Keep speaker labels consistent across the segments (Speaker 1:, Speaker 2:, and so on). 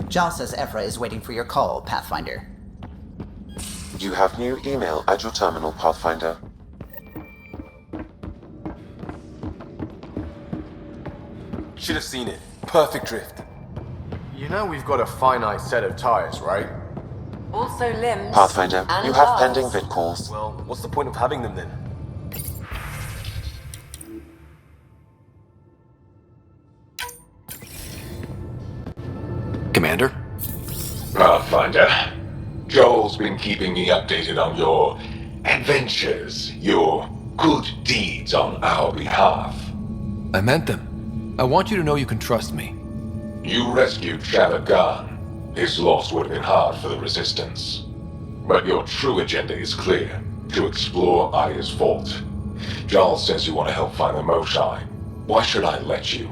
Speaker 1: Jal says Ephra is waiting for your call, Pathfinder.
Speaker 2: You have new email at your terminal, Pathfinder.
Speaker 3: Should have seen it. Perfect drift.
Speaker 4: You know we've got a finite set of tires, right?
Speaker 5: Also limbs.
Speaker 2: Pathfinder,
Speaker 5: and
Speaker 2: you have
Speaker 5: bars.
Speaker 2: pending vid calls.
Speaker 3: Well, what's the point of having them then?
Speaker 4: Commander?
Speaker 6: Pathfinder, Joel's been keeping me updated on your adventures, your good deeds on our behalf.
Speaker 4: I meant them. I want you to know you can trust me.
Speaker 6: You rescued Shava Khan. His loss would have been hard for the Resistance. But your true agenda is clear, to explore Aya's vault. Joel says you want to help find the Moshae. Why should I let you?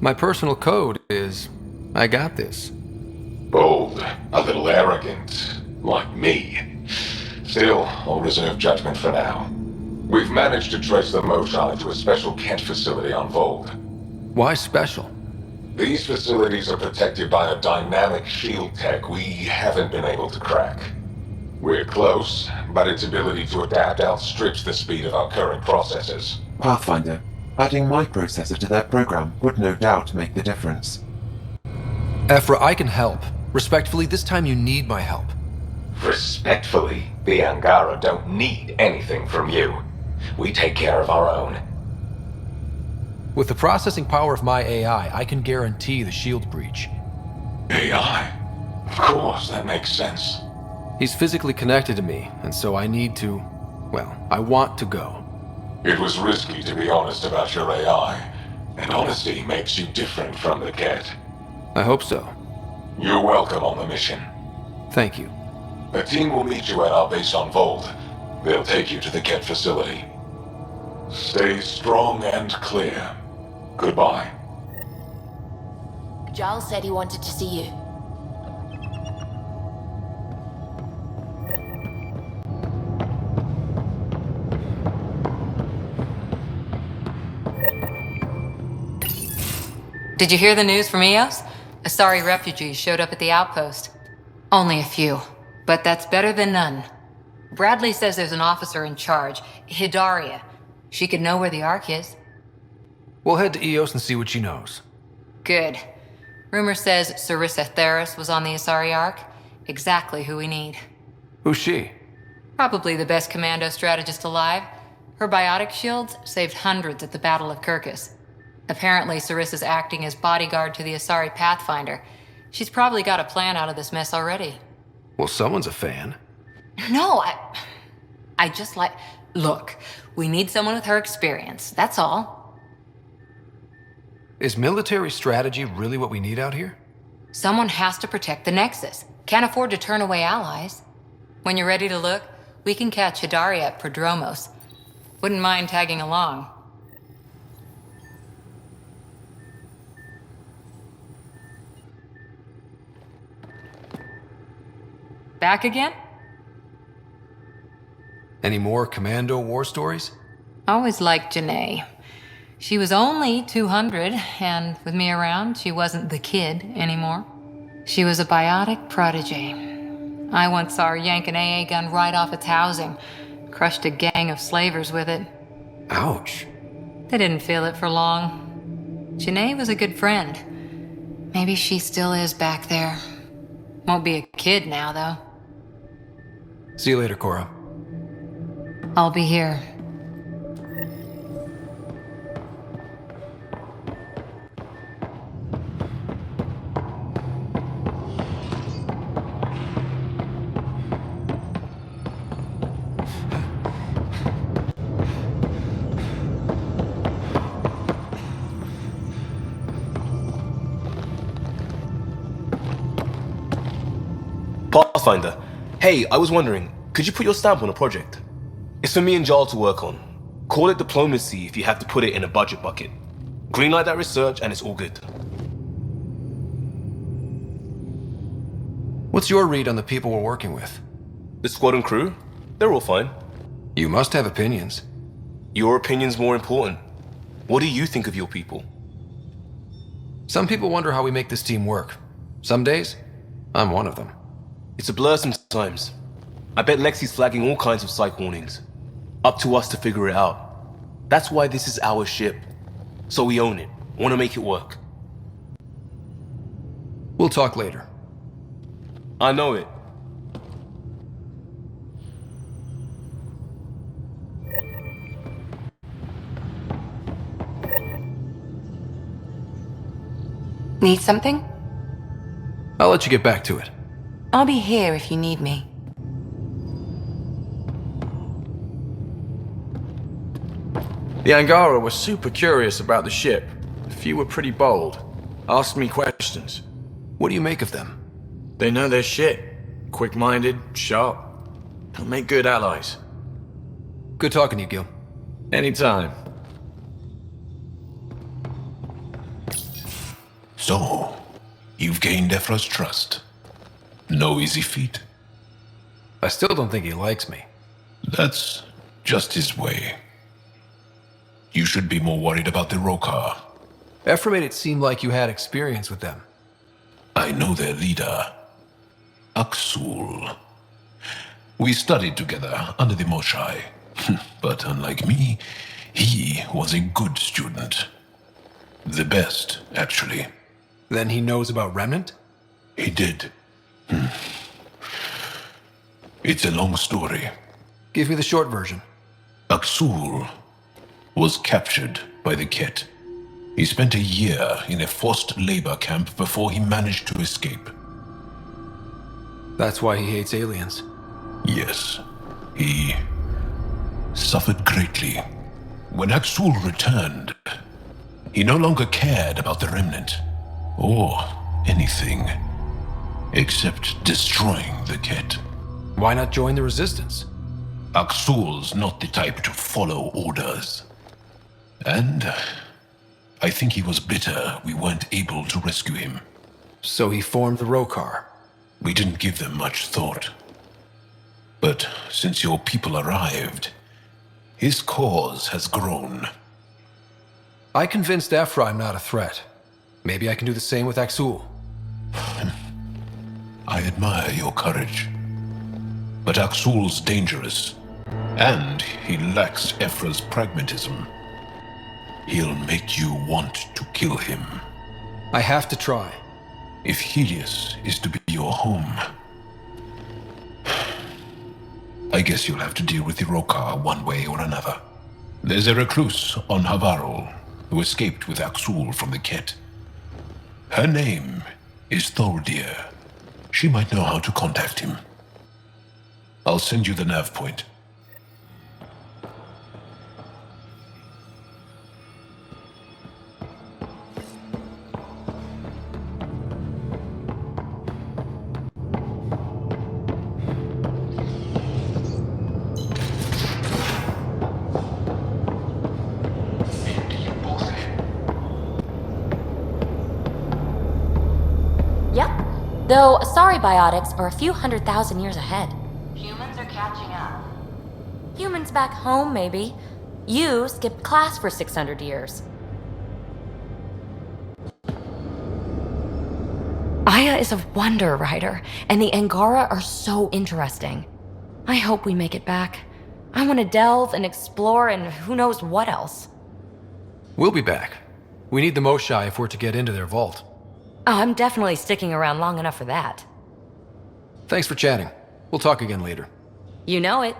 Speaker 4: My personal code is, I got this.
Speaker 6: Bold, a little arrogant, like me. Still, I'll reserve judgment for now. We've managed to trace the Moshae to a special Kent facility on Vold.
Speaker 4: Why special?
Speaker 6: These facilities are protected by a dynamic shield tech we haven't been able to crack. We're close, but its ability to adapt outstrips the speed of our current processors.
Speaker 2: Pathfinder, adding my processor to their program would no doubt make the difference.
Speaker 4: Ephra, I can help. Respectfully, this time you need my help.
Speaker 6: Respectfully, the Angara don't need anything from you. We take care of our own.
Speaker 4: With the processing power of my AI, I can guarantee the shield breach.
Speaker 6: AI? Of course, that makes sense.
Speaker 4: He's physically connected to me, and so I need to... well, I want to go.
Speaker 6: It was risky to be honest about your AI, and honesty makes you different from the Ket.
Speaker 4: I hope so.
Speaker 6: You're welcome on the mission.
Speaker 4: Thank you.
Speaker 6: A team will meet you at our base on Vold. They'll take you to the Ket facility. Stay strong and clear. Goodbye.
Speaker 5: Giles said he wanted to see you. Did you hear the news from Eos? Asari refugees showed up at the outpost. Only a few, but that's better than none. Bradley says there's an officer in charge, Hidaria. She could know where the Ark is.
Speaker 4: We'll head to Eos and see what she knows.
Speaker 5: Good. Rumor says Sarissa Theris was on the Asari Ark. Exactly who we need.
Speaker 4: Who's she?
Speaker 5: Probably the best commando strategist alive. Her biotic shields saved hundreds at the Battle of Kirkus. Apparently, Sarissa's acting as bodyguard to the Asari Pathfinder. She's probably got a plan out of this mess already.
Speaker 4: Well, someone's a fan.
Speaker 5: No, I just like... Look, we need someone with her experience, that's all.
Speaker 4: Is military strategy really what we need out here?
Speaker 5: Someone has to protect the Nexus. Can't afford to turn away allies. When you're ready to look, we can catch Hidaria at Prodromos. Wouldn't mind tagging along. Back again?
Speaker 4: Any more commando war stories?
Speaker 5: Always liked Janae. She was only 200, and with me around, she wasn't the kid anymore. She was a biotic prodigy. I once saw her yank an AA gun right off its housing, crushed a gang of slavers with it.
Speaker 4: Ouch.
Speaker 5: They didn't feel it for long. Janae was a good friend. Maybe she still is back there. Won't be a kid now, though.
Speaker 4: See you later, Cora.
Speaker 5: I'll be here.
Speaker 3: Pathfinder. Hey, I was wondering, could you put your stamp on a project? It's for me and Jarl to work on. Call it diplomacy if you have to put it in a budget bucket. Greenlight that research and it's all good.
Speaker 4: What's your read on the people we're working with?
Speaker 3: The squad and crew? They're all fine.
Speaker 4: You must have opinions.
Speaker 3: Your opinion's more important. What do you think of your people?
Speaker 4: Some people wonder how we make this team work. Some days, I'm one of them.
Speaker 3: It's a blur sometimes. I bet Lexi's flagging all kinds of psych warnings. Up to us to figure it out. That's why this is our ship. So we own it. Want to make it work.
Speaker 4: We'll talk later.
Speaker 3: I know it.
Speaker 7: Need something?
Speaker 4: I'll let you get back to it.
Speaker 7: I'll be here if you need me.
Speaker 8: The Angara were super curious about the ship. A few were pretty bold. Asked me questions.
Speaker 4: What do you make of them?
Speaker 8: They know their shit. Quick-minded, sharp. They'll make good allies.
Speaker 4: Good talking to you, Gil.
Speaker 8: Anytime.
Speaker 9: So, you've gained Ephra's trust. No easy feat.
Speaker 4: I still don't think he likes me.
Speaker 9: That's just his way. You should be more worried about the Rokar.
Speaker 4: Ephra made it seem like you had experience with them.
Speaker 9: I know their leader, Aksul. We studied together under the Moshai. But unlike me, he was a good student. The best, actually.
Speaker 4: Then he knows about Remnant?
Speaker 9: He did. It's a long story.
Speaker 4: Give me the short version.
Speaker 9: Aksul was captured by the Ket. He spent a year in a forced labor camp before he managed to escape.
Speaker 4: That's why he hates aliens.
Speaker 9: Yes, he suffered greatly. When Aksul returned, he no longer cared about the Remnant, or anything, except destroying the Ket.
Speaker 4: Why not join the Resistance?
Speaker 9: Aksul's not the type to follow orders. And I think he was bitter we weren't able to rescue him.
Speaker 4: So he formed the Rokar.
Speaker 9: We didn't give them much thought. But since your people arrived, his cause has grown.
Speaker 4: I convinced Ephra I'm not a threat. Maybe I can do the same with Aksul.
Speaker 9: I admire your courage. But Aksul's dangerous, and he lacks Ephra's pragmatism. He'll make you want to kill him.
Speaker 4: I have to try.
Speaker 9: If Helios is to be your home, I guess you'll have to deal with the Rokar one way or another. There's a recluse on Havarol who escaped with Aksul from the Ket. Her name is Thordir. She might know how to contact him. I'll send you the nav point.
Speaker 7: Yep. Though Asari biotics are a few 100,000 years ahead.
Speaker 5: Humans are catching up.
Speaker 7: Humans back home, maybe. You skipped class for 600 years. Aya is a wonder rider, and the Angara are so interesting. I hope we make it back. I want to delve and explore and who knows what else.
Speaker 4: We'll be back. We need the Moshai if we're to get into their vault.
Speaker 7: Oh, I'm definitely sticking around long enough for that.
Speaker 4: Thanks for chatting. We'll talk again later.
Speaker 7: You know it.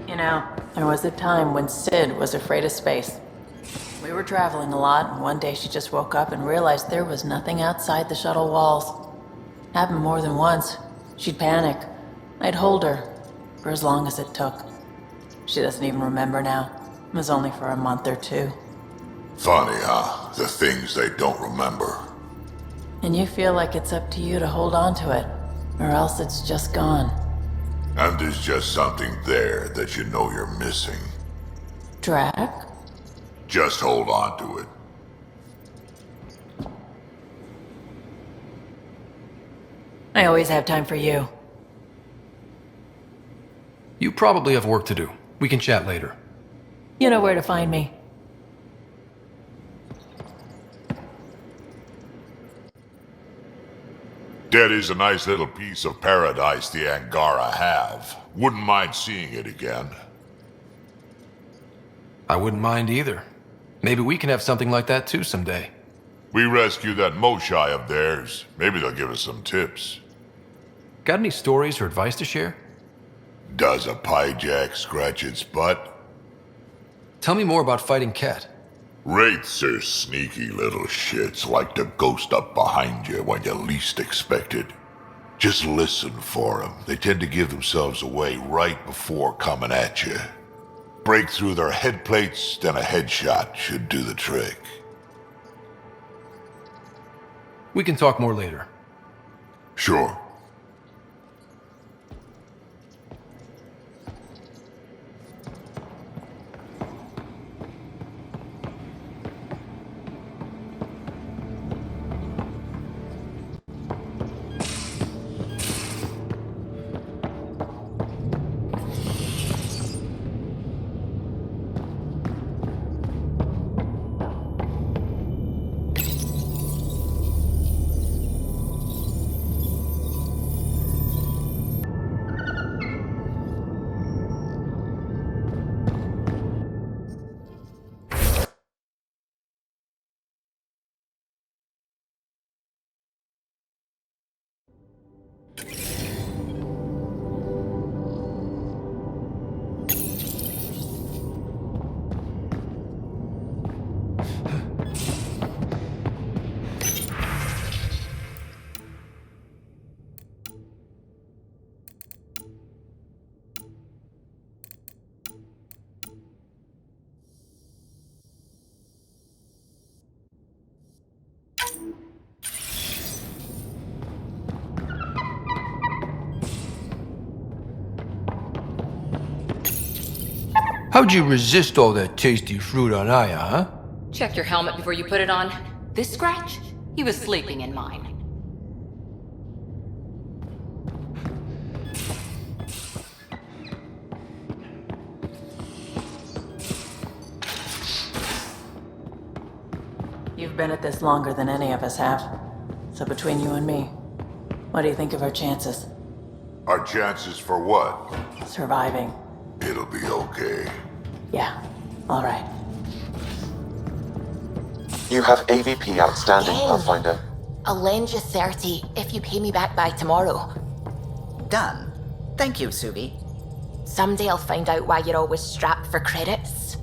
Speaker 10: You know, there was a time when Sid was afraid of space. We were traveling a lot, and one day she just woke up and realized there was nothing outside the shuttle walls. Happened more than once. She'd panic. I'd hold her, for as long as it took. She doesn't even remember now. It was only for a month or two.
Speaker 11: Funny, huh? The things they don't remember.
Speaker 10: And you feel like it's up to you to hold on to it, or else it's just gone.
Speaker 11: And there's just something there that you know you're missing.
Speaker 10: Drac?
Speaker 11: Just hold on to it.
Speaker 10: I always have time for you.
Speaker 4: You probably have work to do. We can chat later.
Speaker 10: You know where to find me.
Speaker 11: That is a nice little piece of paradise the Angara have. Wouldn't mind seeing it again.
Speaker 4: I wouldn't mind either. Maybe we can have something like that too someday.
Speaker 11: We rescue that Moshai of theirs. Maybe they'll give us some tips.
Speaker 4: Got any stories or advice to share?
Speaker 11: Does a pyjak scratch its butt?
Speaker 4: Tell me more about fighting Ket.
Speaker 11: Wraiths are sneaky little shits, like to ghost up behind you when you least expect it. Just listen for them. They tend to give themselves away right before coming at you. Break through their head plates, then a headshot should do the trick.
Speaker 4: We can talk more later.
Speaker 11: Sure.
Speaker 4: How'd you resist all that tasty fruit on Aya, huh?
Speaker 5: Check your helmet before you put it on. This scratch? He was sleeping in mine.
Speaker 10: You've been at this longer than any of us have. So between you and me, what do you think of our chances?
Speaker 11: Our chances for what?
Speaker 10: Surviving.
Speaker 11: It'll be okay.
Speaker 10: Yeah, all right.
Speaker 2: You have AVP outstanding, Pathfinder.
Speaker 12: I'll lend you 30 if you pay me back by tomorrow.
Speaker 1: Done. Thank you, Subi.
Speaker 12: Someday I'll find out why you're always strapped for credits.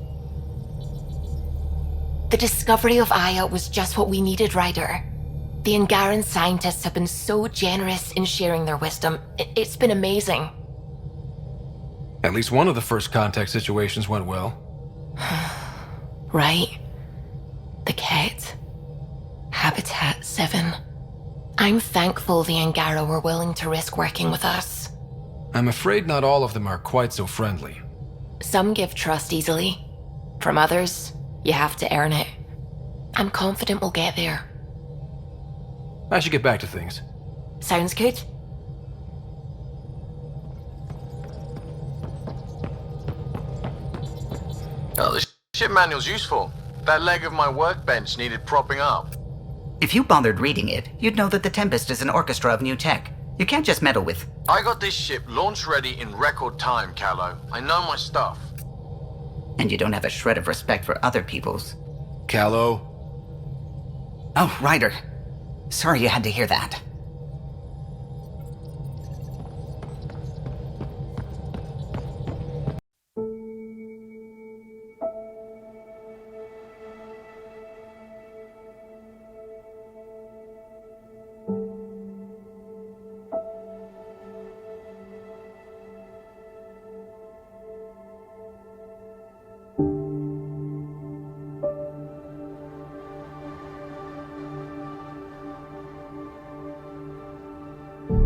Speaker 12: The discovery of Aya was just what we needed, Ryder. The Angaran scientists have been so generous in sharing their wisdom. It's been amazing.
Speaker 4: At least one of the first contact situations went well.
Speaker 12: Right. The Ket. Habitat 7. I'm thankful the Angara were willing to risk working with us.
Speaker 4: I'm afraid not all of them are quite so friendly.
Speaker 12: Some give trust easily. From others, you have to earn it. I'm confident we'll get there.
Speaker 4: I should get back to things.
Speaker 12: Sounds good.
Speaker 8: Oh, the ship manual's useful. That leg of my workbench needed propping up.
Speaker 1: If you bothered reading it, you'd know that the Tempest is an orchestra of new tech. You can't just meddle with...
Speaker 8: I got this ship launch ready in record time, Callow. I know my stuff.
Speaker 1: And you don't have a shred of respect for other people's.
Speaker 4: Callow?
Speaker 1: Oh, Ryder. Sorry you had to hear that.